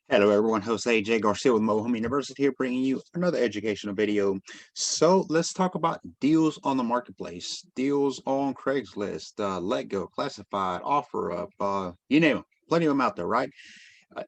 Hello everyone, Jose J. Garcia with Mobile Home University here bringing you another educational video. So let's talk about deals on the marketplace, deals on Craigslist, Letgo, Classified, OfferUp, you name them, plenty of them out there, right?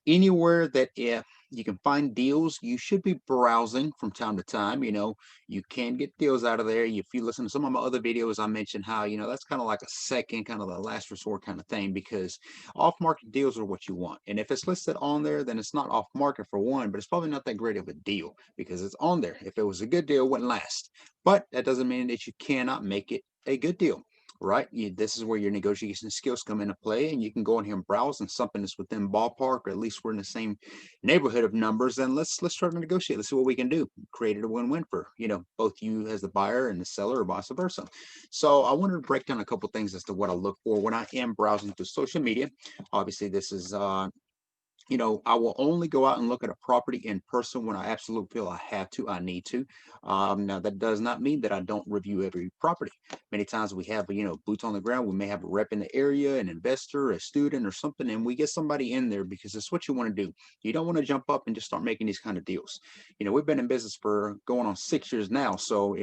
Anywhere that if you can find deals, you should be browsing from time to time. You can get deals out of there. If you listen to some of my other videos, I mentioned how, that's kind of like a second, kind of the last resort kind of thing, because off market deals are what you want. And if it's listed on there, then it's not off market for one, but it's probably not that great of a deal because it's on there. If it was a good deal, it wouldn't last. But that doesn't mean that you cannot make it a good deal, right? This is where your negotiation skills come into play, and you can go in here and browse, and something that's within ballpark, or at least we're in the same neighborhood of numbers. And let's try to negotiate. Let's see what we can do. Create a win-win for both you as the buyer and the seller, or vice versa. So I wanted to break down a couple things as to what I look for when I am browsing through social media. Obviously, this is I will only go out and look at a property in person when I absolutely feel I have to, I need to. Now, that does not mean that I don't review every property. Many times we have, boots on the ground. We may have a rep in the area, an investor, a student, or something, and we get somebody in there because it's what you want to do. You don't want to jump up and just start making these kind of deals. We've been in business for going on 6 years now, so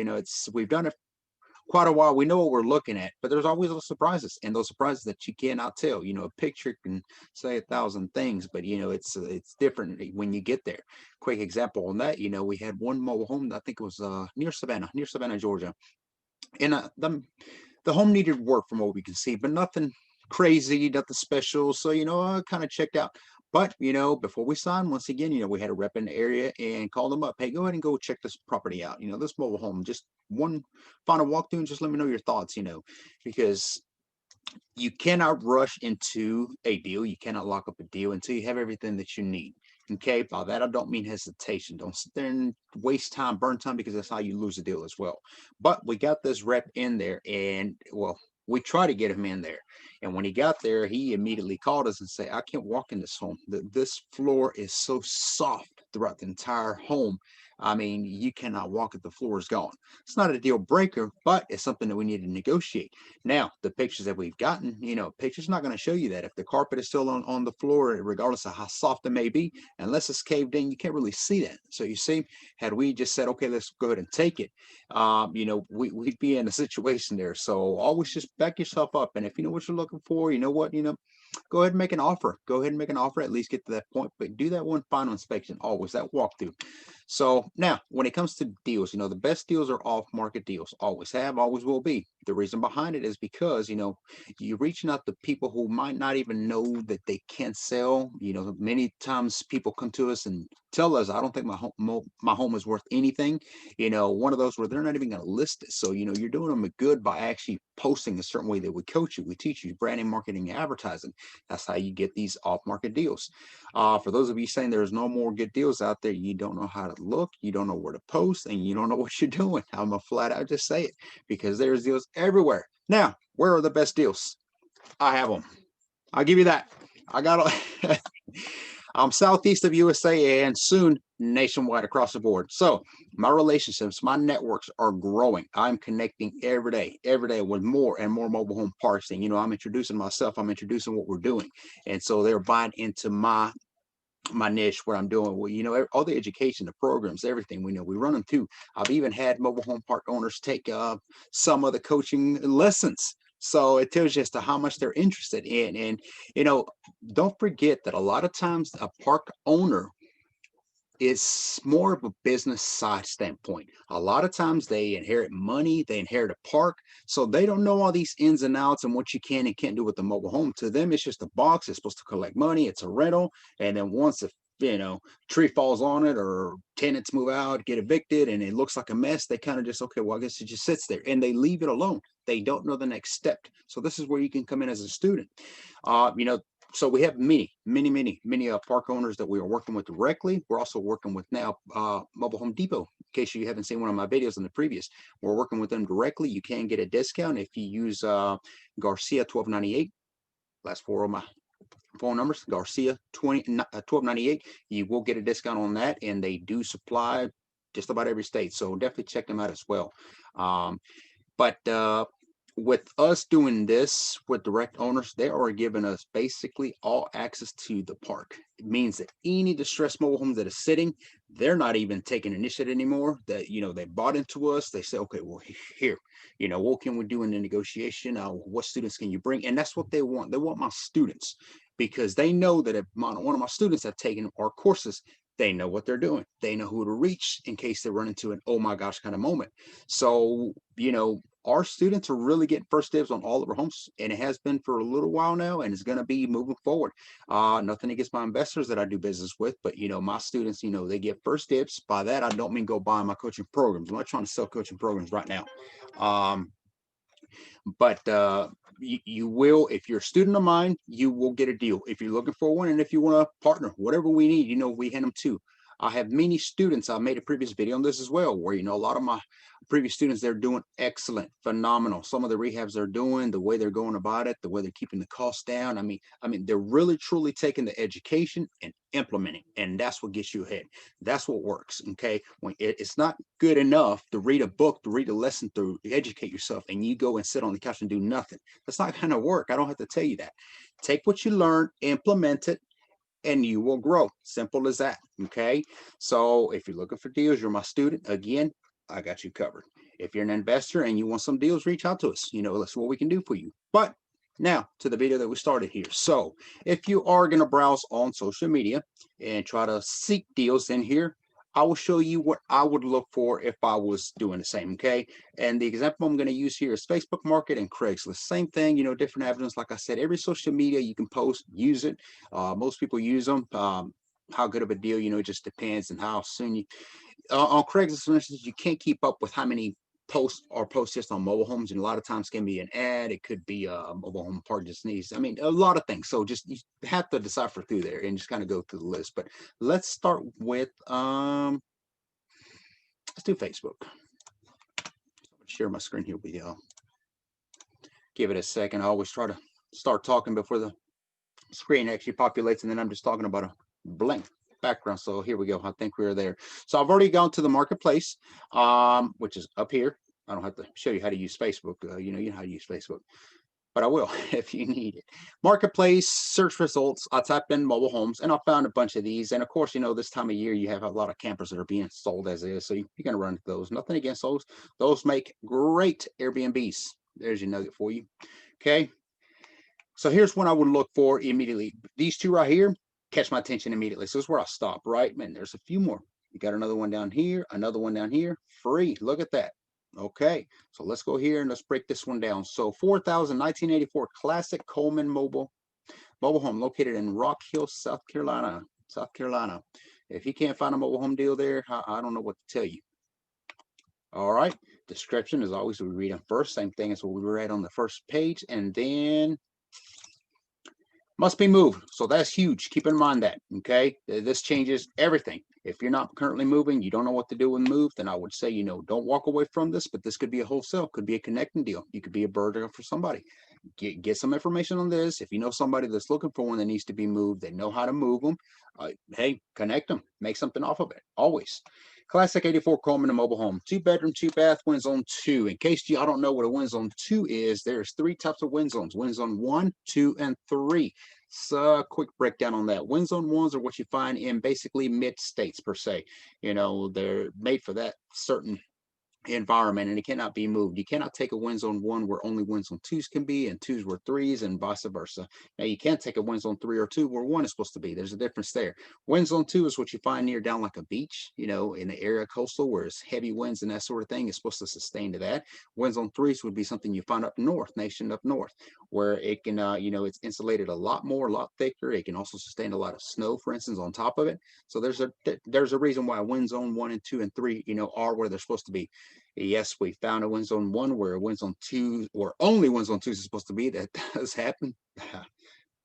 we've done it quite a while. We know what we're looking at, but there's always those surprises, and those surprises that you cannot tell. A picture can say 1,000 things, but it's different when you get there. Quick example on that, we had one mobile home. I think it was near Savannah, Georgia, and the home needed work from what we can see, but nothing crazy, nothing special. So I kind of checked out. But before we signed, once again, we had a rep in the area and called them up. Hey, go ahead and go check this property out. This mobile home, just one final walkthrough, and just let me know your thoughts. Because you cannot rush into a deal. You cannot lock up a deal until you have everything that you need. Okay, by that I don't mean hesitation. Don't sit there and waste time, burn time, because that's how you lose a deal as well. But we got this rep in there, and well, we try to get him in there. And when he got there, he immediately called us and said, "I can't walk in this home. This floor is so soft throughout the entire home. I mean, you cannot walk it. The floor is gone." It's not a deal breaker, but it's something that we need to negotiate. Now, the pictures that we've gotten, pictures not going to show you that. If the carpet is still on the floor, regardless of how soft it may be, unless it's caved in, you can't really see that. So you see, had we just said, okay, let's go ahead and take it, we'd be in a situation there. So always just back yourself up. And if you know what you're looking for, go ahead and make an offer. Go ahead and make an offer, at least get to that point, but do that one final inspection, always that walkthrough. So now, when it comes to deals, the best deals are off market deals. Always have, always will be. The reason behind it is because, you're reaching out to people who might not even know that they can't sell. Many times people come to us and tell us, "I don't think my home is worth anything." One of those where they're not even going to list it. So, you're doing them a good by actually posting a certain way that we coach you. We teach you branding, marketing, and advertising. That's how you get these off market deals. For those of you saying there's no more good deals out there, you don't know how to look, you don't know where to post, and you don't know what you're doing. I'm a flat out just say it, because there's deals everywhere. Now, where are the best deals? I have them. I'll give you that. I got I'm southeast of USA and soon nationwide across the board. So my relationships, my networks are growing. I'm connecting every day with more and more mobile home parks. And I'm introducing myself. I'm introducing what we're doing, and so they're buying into my niche, what I'm doing. Well, all the education, the programs, everything. We run them too. I've even had mobile home park owners take some of the coaching lessons. So it tells you as to how much they're interested in. And you know, don't forget that a lot of times a park owner is more of a business side standpoint. A lot of times they inherit money, they inherit a park, so they don't know all these ins and outs and what you can and can't do with the mobile home. To them, it's just a box. It's supposed to collect money. It's a rental, and then once the tree falls on it or tenants move out, get evicted, and it looks like a mess, they kind of just, okay, well, I guess it just sits there, and they leave it alone. They don't know the next step. So this is where you can come in as a student. Uh, you know, so we have many park owners that we are working with directly. We're also working with now Mobile Home Depot. In case you haven't seen one of my videos in the previous, we're working with them directly. You can get a discount if you use Garcia 1298. Last four of my phone numbers, Garcia 1298. You will get a discount on that, and they do supply just about every state. So definitely check them out as well. But with us doing this with direct owners, they are giving us basically all access to the park. It means that any distressed mobile home that is sitting, they're not even taking initiative anymore. That, you know, they bought into us. They say, okay, well, here, you know, what can we do in the negotiation? What students can you bring? And that's what they want. They want my students, because they know that if one of my students have taken our courses, they know what they're doing. They know who to reach in case they run into an oh my gosh kind of moment. So, you know, our students are really getting first dibs on all of our homes, and it has been for a little while now, and it's going to be moving forward. Nothing against my investors that I do business with, but you know, my students, you know, they get first dibs. By that, I don't mean go buy my coaching programs. I'm not trying to sell coaching programs right now. But you will, if you're a student of mine, you will get a deal if you're looking for one, and if you want to partner, whatever we need, you know, we hand them to. I have many students. I made a previous video on this as well, where, you know, a lot of my previous students, they're doing excellent, phenomenal. Some of the rehabs they're doing, the way they're going about it, the way they're keeping the costs down. I mean, they're really truly taking the education and implementing, and that's what gets you ahead. That's what works. Okay, when it's not good enough to read a book, to read a lesson, to educate yourself, and you go and sit on the couch and do nothing. That's not going to work. I don't have to tell you that. Take what you learn, implement it, and you will grow. Simple as that. Okay. So if you're looking for deals, you're my student. Again, I got you covered. If you're an investor and you want some deals, reach out to us. You know, that's what we can do for you. But now to the video that we started here. So if you are going to browse on social media and try to seek deals in here, I will show you what I would look for if I was doing the same. Okay. And the example I'm going to use here is Facebook Market and Craigslist. Same thing, you know, different avenues. Like I said, every social media you can post, use it. Most people use them. How good of a deal, you know, it just depends, and how soon you on Craigslist, for instance, you can't keep up with how many posts are posted just on mobile homes, and a lot of times can be an ad. It could be a mobile home park just needs. I mean, a lot of things. So just you have to decipher through there and just kind of go through the list. But let's start with let's do Facebook. Share my screen here with y'all. Give it a second. I always try to start talking before the screen actually populates, and then I'm just talking about a blank background. So here we go. I think we're there. So I've already gone to the marketplace, which is up here. I don't have to show you how to use Facebook. You know how to use Facebook, but I will if you need it. Marketplace, search results. I typed in mobile homes, and I found a bunch of these. And of course, you know, this time of year, you have a lot of campers that are being sold as is. So you're going to run into those. Nothing against those. Those make great Airbnbs. There's your nugget for you. Okay. So here's what I would look for immediately. These two right here catch my attention immediately. So this is where I stop, right? Man, there's a few more. You got another one down here, another one down here, free. Look at that. Okay, so let's go here and let's break this one down. So 1984 classic Coleman mobile home located in Rock Hill, South Carolina. South Carolina. If you can't find a mobile home deal there, I don't know what to tell you. All right, description is always we read them first. Same thing as what we read on the first page, and then must be moved. So that's huge. Keep in mind that, okay? This changes everything. If you're not currently moving, you don't know what to do when move, then I would say, you know, don't walk away from this, but this could be a wholesale, could be a connecting deal. You could be a burger for somebody. Get some information on this. If you know somebody that's looking for one that needs to be moved, they know how to move them. Hey, connect them, make something off of it, always. Classic 84 Coleman, a mobile home, 2-bedroom, 2-bath, wind zone 2. In case y'all don't know what a wind zone 2 is, there's 3 types of wind zones: wind zone 1, 2, and 3. So quick breakdown on that. Wind zone 1s are what you find in basically mid states per se. You know, they're made for that certain environment, and it cannot be moved. You cannot take a wind zone 1 where only wind zone 2s can be, and 2s where 3s, and vice versa. Now you can't take a wind zone 3 or 2 where 1 is supposed to be. There's a difference there. Wind zone 2 is what you find near down like a beach, you know, in the area coastal where it's heavy winds and that sort of thing. It's supposed to sustain to that. Wind zone 3s would be something you find up north, nation up north, where it can you know, it's insulated a lot more, a lot thicker. It can also sustain a lot of snow, for instance, on top of it. So there's a reason why wind zone 1 and 2 and 3, you know, are where they're supposed to be. Yes, we found a wind zone 1 where a wind zone 2, or only wind zone 2 is supposed to be. That does happen.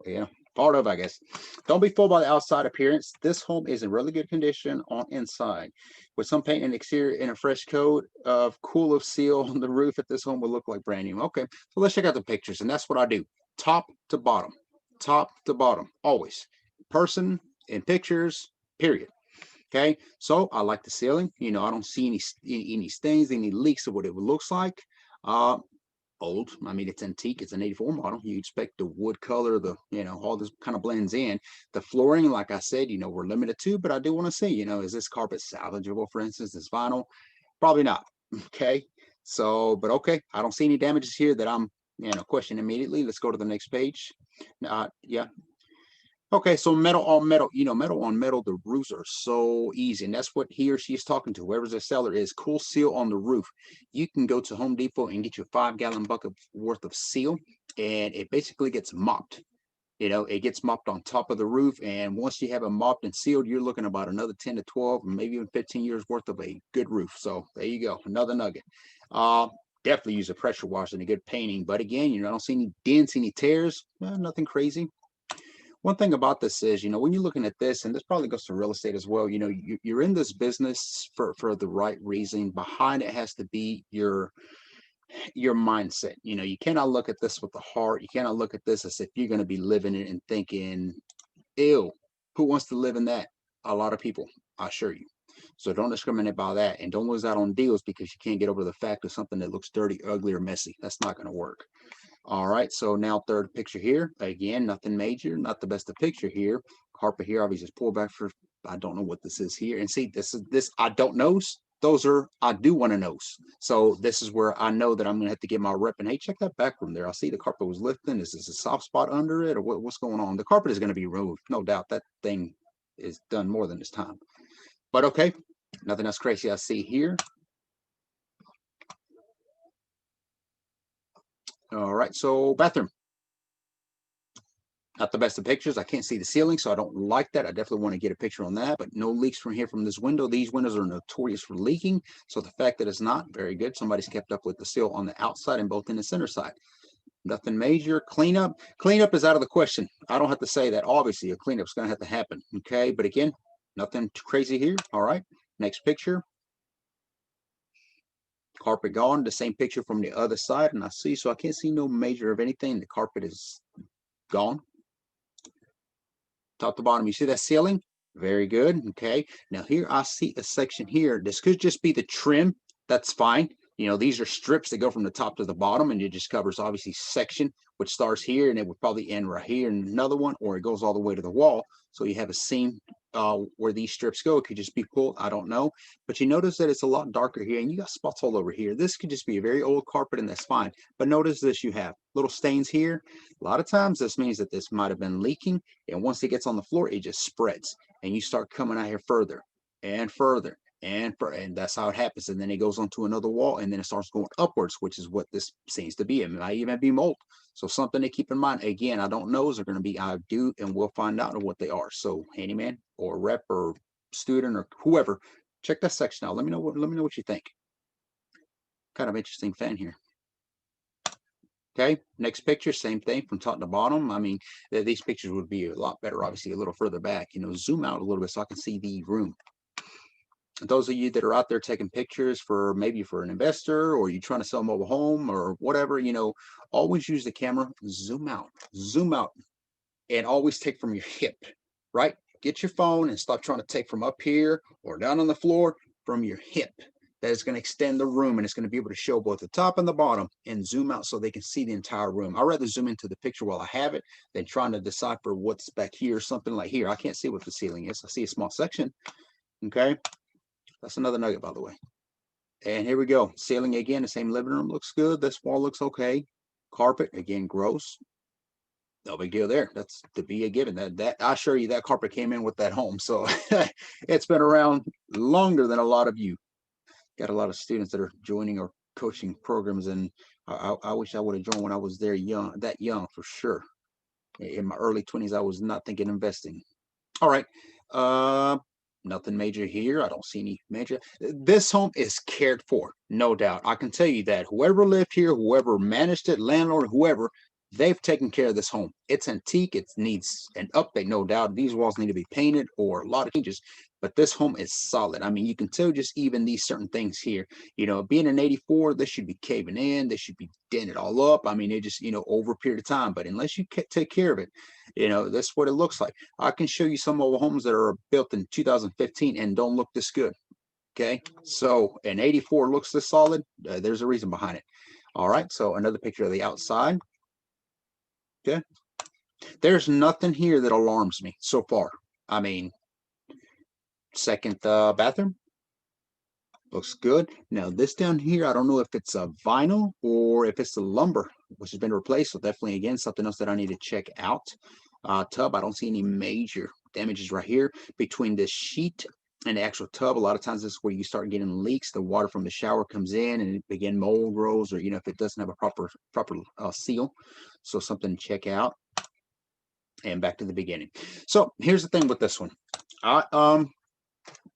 Yeah, part of, I guess. Don't be fooled by the outside appearance. This home is in really good condition on inside. With some paint and exterior and a fresh coat of cool of seal on the roof at this home will look like brand new. Okay, so let's check out the pictures, and that's what I do. Top to bottom. Top to bottom. Always. Person in pictures, period. Okay, so I like the ceiling. You know, I don't see any stains, any leaks of what it looks like. old. I mean, it's antique. It's an 84 model. You expect the wood color, the, all this kind of blends in. The flooring, like I said, we're limited to, but I do want to see, is this carpet salvageable, for instance, this vinyl? Probably not. Okay. So, but okay. I don't see any damages here that I'm, questioning immediately. Let's go to the next page. Yeah. Okay, so metal on metal, metal on metal, the roofs are so easy. And that's what he or she is talking to. Whoever's the seller is cool seal on the roof. You can go to Home Depot and get your 5-gallon bucket worth of seal, and it basically gets mopped. It gets mopped on top of the roof. And once you have it mopped and sealed, you're looking about another 10 to 12, maybe even 15 years worth of a good roof. So there you go, another nugget. Definitely use a pressure wash and a good painting. But again, I don't see any dents, any tears, nothing crazy. One thing about this is, when you're looking at this, and this probably goes to real estate as well, you're in this business for the right reason. Behind it has to be your mindset. You cannot look at this with the heart. You cannot look at this as if you're going to be living it and thinking, ew, who wants to live in that? A lot of people, I assure you. So don't discriminate by that, and don't lose out on deals because you can't get over the fact of something that looks dirty, ugly, or messy. That's not going to work. All right, so now third picture here. Again, nothing major, not the best of picture here. Carpet here, obviously just pull back for, I don't know what this is here. And see, this I don't knows. Those are I do want to knows. So this is where I know that I'm gonna have to get my rep. And hey, check that back room there. I see the carpet was lifting. Is this a soft spot under it, or what's going on? The carpet is gonna be removed, no doubt. That thing is done more than its time. But okay, nothing else crazy I see here. All right, so bathroom. Not the best of pictures. I can't see the ceiling, so I don't like that. I definitely want to get a picture on that, but no leaks from here from this window. These windows are notorious for leaking, so the fact that it's not very good. Somebody's kept up with the seal on the outside and both in the center side. Nothing major. Cleanup is out of the question. I don't have to say that. Obviously, a cleanup's going to have to happen, okay? But again, nothing too crazy here. All right, next picture. Carpet gone. The same picture from the other side, and I see, so I can't see no major of anything. The carpet is gone. Top to bottom, you see that ceiling? Very good. Okay. Now here I see a section here. This could just be the trim. That's fine. These are strips that go from the top to the bottom, and it just covers obviously section, which starts here and it would probably end right here and another one, or it goes all the way to the wall. So you have a seam where these strips go. It could just be pulled. I don't know. But you notice that it's a lot darker here, and you got spots all over here. This could just be a very old carpet, and that's fine. But notice this, you have little stains here. A lot of times this means that this might have been leaking, and once it gets on the floor, it just spreads, and you start coming out here further and further and that's how it happens. And then it goes onto another wall, and then it starts going upwards, which is what this seems to be. It might even be mold. So something to keep in mind. Again, I don't know. Those are going to be I do, and we'll find out what they are. So handyman or rep or student or whoever, check that section out. Let me know what you think. Kind of interesting fan here. Okay, next picture, same thing from top to bottom. I mean, these pictures would be a lot better, obviously, a little further back. Zoom out a little bit so I can see the room. Those of you that are out there taking pictures for maybe for an investor, or you trying to sell a mobile home or whatever, always use the camera, zoom out, and always take from your hip, right? Get your phone and stop trying to take from up here or down on the floor, from your hip. That is going to extend the room, and it's going to be able to show both the top and the bottom, and zoom out so they can see the entire room. I'd rather zoom into the picture while I have it than trying to decipher what's back here, something like here. I can't see what the ceiling is. I see a small section. Okay. That's another nugget, by the way. And here we go. Ceiling again, the same living room looks good. This wall looks okay. Carpet, again, gross. No big deal there. That's to be a given. That I assure you that carpet came in with that home. So it's been around longer than a lot of you. Got a lot of students that are joining or coaching programs, and I wish I would have joined when I was there that young for sure. In my early 20s, I was not thinking investing. All right. Nothing major here. I don't see any major. This home is cared for, no doubt. I can tell you that whoever lived here, whoever managed it, landlord, whoever, they've taken care of this home. It's antique. It needs an update, no doubt. These walls need to be painted or a lot of changes, but this home is solid. I mean, you can tell just even these certain things here, being an 84, this should be caving in. This should be dented all up. I mean, it just, over a period of time, but unless you take care of it, that's what it looks like. I can show you some of the homes that are built in 2015 and don't look this good. Okay, so an 84 looks this solid. There's a reason behind it. All right, so another picture of the outside. Okay, there's nothing here that alarms me so far. I mean, second bathroom looks good. Now this down here, I don't know if it's a vinyl or if it's the lumber which has been replaced. So definitely, again, something else that I need to check out. Tub, I don't see any major damages right here between the sheet and the actual tub. A lot of times this is where you start getting leaks. The water from the shower comes in and again mold grows, or if it doesn't have a proper seal. So something to check out. And back to the beginning. So here's the thing with this one.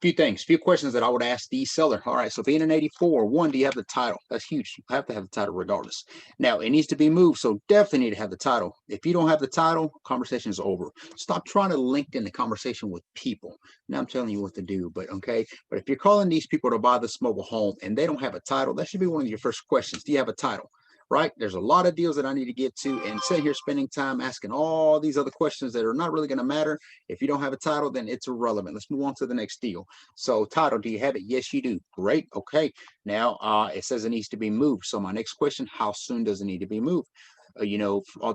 Few questions that I would ask the seller. All right, so being an 84, one, do you have the title? That's huge. You have to have the title regardless. Now, it needs to be moved, so definitely need to have the title. If you don't have the title, conversation is over. Stop trying to link in the conversation with people. Now I'm telling you what to do, but okay. But if you're calling these people to buy this mobile home and they don't have a title, that should be one of your first questions. Do you have a title? Right? There's a lot of deals that I need to get to, and sitting here spending time asking all these other questions that are not really going to matter. If you don't have a title, then it's irrelevant. Let's move on to the next deal. So title, do you have it? Yes, you do. Great. Okay. Now it says it needs to be moved. So my next question, how soon does it need to be moved?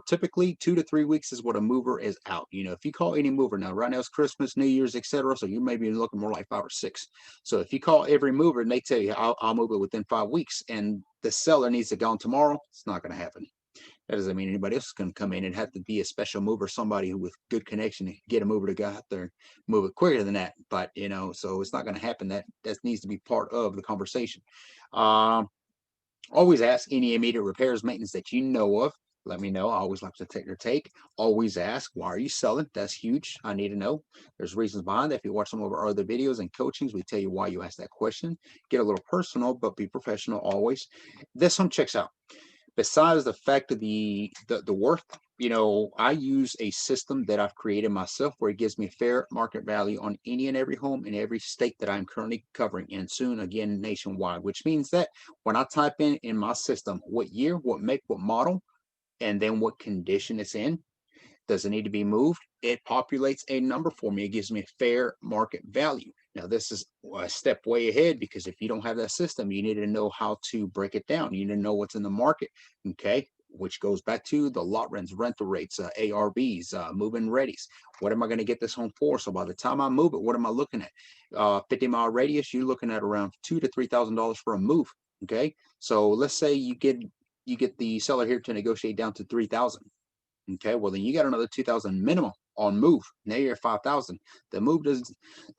Typically 2 to 3 weeks is what a mover is out. If you call any mover now, right now it's Christmas, New Year's, etc. So you may be looking more like 5 or 6. So if you call every mover and they tell you I'll move it within 5 weeks, and the seller needs it gone tomorrow, it's not going to happen. That doesn't mean anybody else is going to come in. It have to be a special mover, somebody who with good connection to get a mover to go out there and move it quicker than that. But so it's not going to happen. That needs to be part of the conversation. Always ask any immediate repairs, maintenance that you know of. Let me know. I always like to take their take. Always ask, why are you selling? That's huge. I need to know. There's reasons behind that. If you watch some of our other videos and coachings, we tell you why you ask that question. Get a little personal, but be professional always. This one checks out. Besides the fact of the worth, I use a system that I've created myself where it gives me fair market value on any and every home in every state that I'm currently covering, and soon again nationwide, which means that when I type in my system what year, what make, what model, and then what condition it's in, does it need to be moved? It populates a number for me. It gives me a fair market value. Now, this is a step way ahead, because if you don't have that system, you need to know how to break it down. You need to know what's in the market, okay? Which goes back to the lot rents, rental rates, ARVs, move-in readies. What am I going to get this home for? So by the time I move it, what am I looking at? 50-mile radius, you're looking at around $2,000 to $3,000 for a move, okay? So let's say you get the seller here to negotiate down to 3,000. Okay, well then you got another 2,000 minimum on move. Now you're at 5,000. The move does,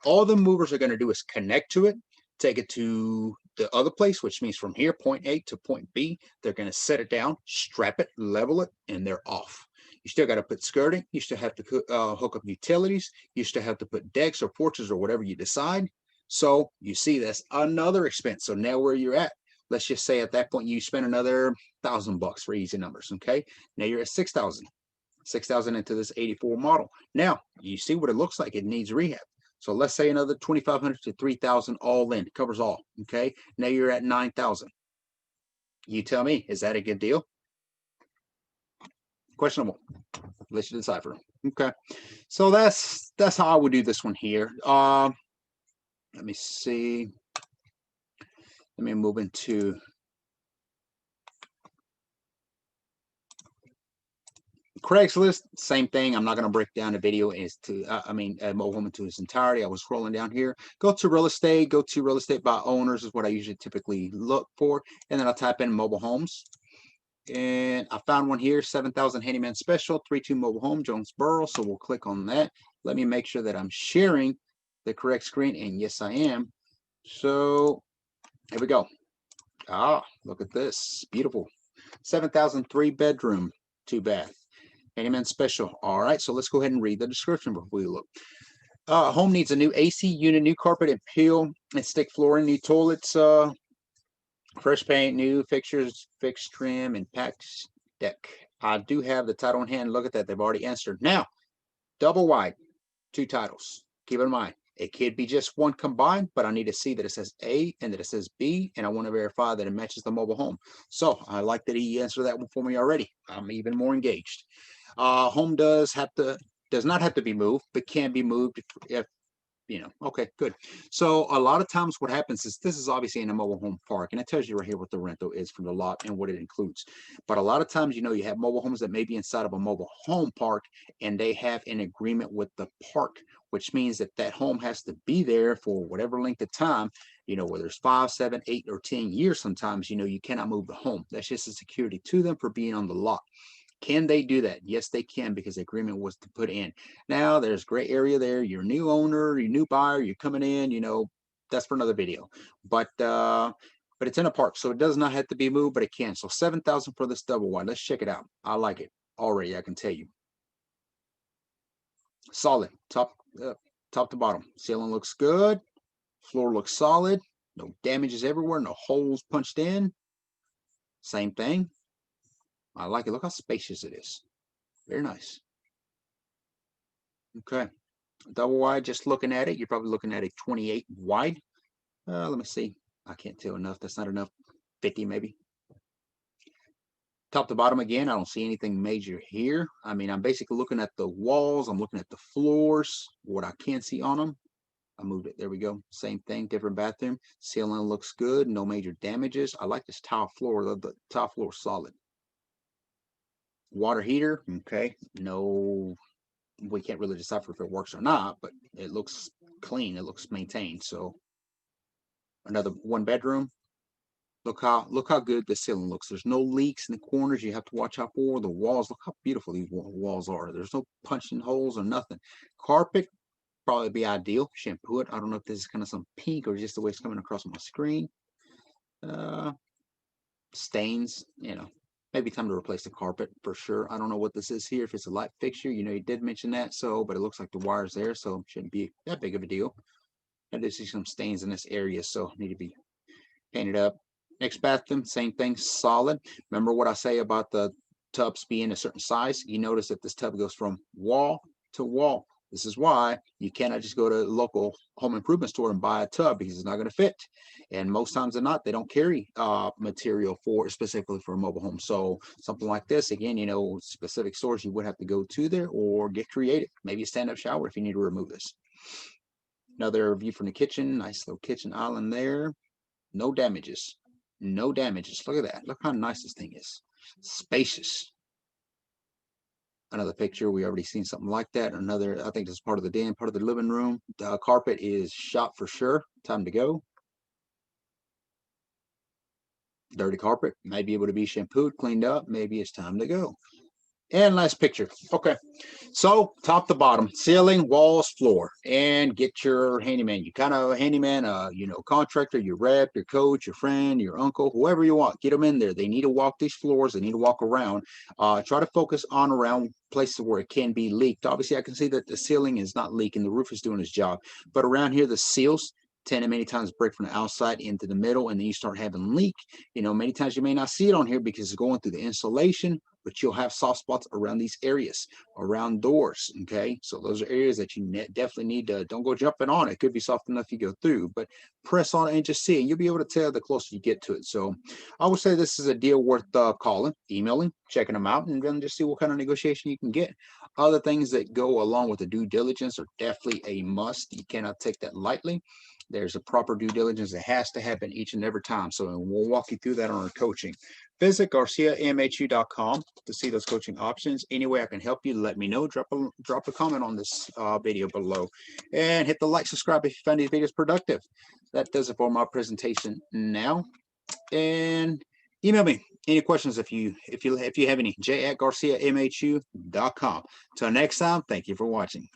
all the movers are going to do is connect to it, take it to the other place, which means from here, point A to point B, they're going to set it down, strap it, level it, and they're off. You still got to put skirting. You still have to hook up utilities. You still have to put decks or porches or whatever you decide. So you see, that's another expense. So now where you're at, let's just say at that point you spend another $1,000 for easy numbers. Okay, now you're at 6,000. 6,000 into this 84 model. Now you see what it looks like. It needs rehab. So let's say another 2,500 to 3,000 all in, covers all. Okay, now you're at 9,000. You tell me, is that a good deal? Questionable. Let's decipher. Okay, so that's how I would do this one here. Let me see. Let me move into Craigslist. Same thing. I'm not going to break down the video as to, mobile home into its entirety. I was scrolling down here. Go to real estate. Go to real estate by owners is what I usually typically look for. And then I'll type in mobile homes. And I found one here, 7,000 handyman special, 3-2 mobile home, Jonesboro. So we'll click on that. Let me make sure that I'm sharing the correct screen. And yes, I am. So here we go. Look at this. Beautiful. 7,000 3-bedroom, 2-bath. Handyman special. All right, so let's go ahead and read the description before we look. Home needs a new AC unit, new carpet and peel and stick flooring, new toilets, fresh paint, new fixtures, fixed trim, and packed deck. I do have the title in hand. Look at that. They've already answered. Now, double wide, 2 titles. Keep in mind, it could be just one combined, but I need to see that it says A and that it says B, and I want to verify that it matches the mobile home. So I like that he answered that one for me already. I'm even more engaged. Home does not have to be moved, but can be moved if Okay, good. So a lot of times what happens is this is obviously in a mobile home park, and it tells you right here what the rental is from the lot and what it includes. But a lot of times, you have mobile homes that may be inside of a mobile home park, and they have an agreement with the park, which means that that home has to be there for whatever length of time, whether it's 5, 7, 8, or 10 years. Sometimes, you cannot move the home. That's just a security to them for being on the lot. Can they do that? Yes, they can, because the agreement was to put in. Now, there's gray area there. You're a new owner, you're a new buyer, you're coming in, that's for another video. But it's in a park, so it does not have to be moved, but it can. So 7,000 for this double wide. Let's check it out. I like it already, I can tell you. Solid, top to bottom. Ceiling looks good. Floor looks solid. No damages everywhere, no holes punched in. Same thing. I like it. Look how spacious it is. Very nice. Okay. Double wide, just looking at it, you're probably looking at a 28 wide. Let me see. I can't tell enough. That's not enough. 50 maybe. Top to bottom again, I don't see anything major here. I mean, I'm basically looking at the walls. I'm looking at the floors, what I can see on them. I moved it. There we go. Same thing, different bathroom. Ceiling looks good. No major damages. I like this tile floor. The tile floor is solid. Water heater. Okay. No, we can't really decipher if it works or not, but it looks clean. It looks maintained. So another one bedroom. Look how good the ceiling looks. There's no leaks in the corners you have to watch out for. The walls, look how beautiful these walls are. There's no punching holes or nothing. Carpet, probably be ideal. Shampoo it. I don't know if this is kind of some pink or just the way it's coming across on my screen. Stains, maybe time to replace the carpet for sure. I don't know what this is here. If it's a light fixture, you did mention that. So, but it looks like the wire's there, so shouldn't be that big of a deal. I did see some stains in this area, so need to be painted up. Next bathroom, same thing, solid. Remember what I say about the tubs being a certain size? You notice that this tub goes from wall to wall. This is why you cannot just go to a local home improvement store and buy a tub, because it's not going to fit. And most times than not, they don't carry material specifically for a mobile home. So something like this, again, specific stores you would have to go to there or get creative. Maybe a stand-up shower if you need to remove this. Another view from the kitchen. Nice little kitchen island there. No damages. No damages. Look at that. Look how nice this thing is. Spacious. Another picture. We already seen something like that. Another, I think this is part of the den, part of the living room. The carpet is shot for sure. Time to go. Dirty carpet. Might be able to be shampooed, cleaned up. Maybe it's time to go. And last picture. Okay. So top to bottom, ceiling, walls, floor, and get your handyman. You kind of handyman, contractor, your rep, your coach, your friend, your uncle, whoever you want. Get them in there. They need to walk these floors. They need to walk around. Try to focus on around places where it can be leaked. Obviously, I can see that the ceiling is not leaking. The roof is doing its job. But around here, the seals tend to many times break from the outside into the middle, and then you start having leak. Many times you may not see it on here because it's going through the insulation, but you'll have soft spots around these areas, around doors. Okay, so those are areas that you definitely need to, don't go jumping on it. It could be soft enough you go through, but press on it and just see it. You'll be able to tell the closer you get to it. So I would say this is a deal worth calling, emailing, checking them out, and then just see what kind of negotiation you can get. Other things that go along with the due diligence are definitely a must. You cannot take that lightly. There's a proper due diligence that has to happen each and every time. So we'll walk you through that on our coaching. Visit GarciaMHU.com to see those coaching options. Any way I can help you, let me know. Drop a comment on this video below, and hit the like, subscribe if you find these videos productive. That does it for my presentation now. And email me any questions if you have any. J@GarciaMHU.com. Till next time, thank you for watching.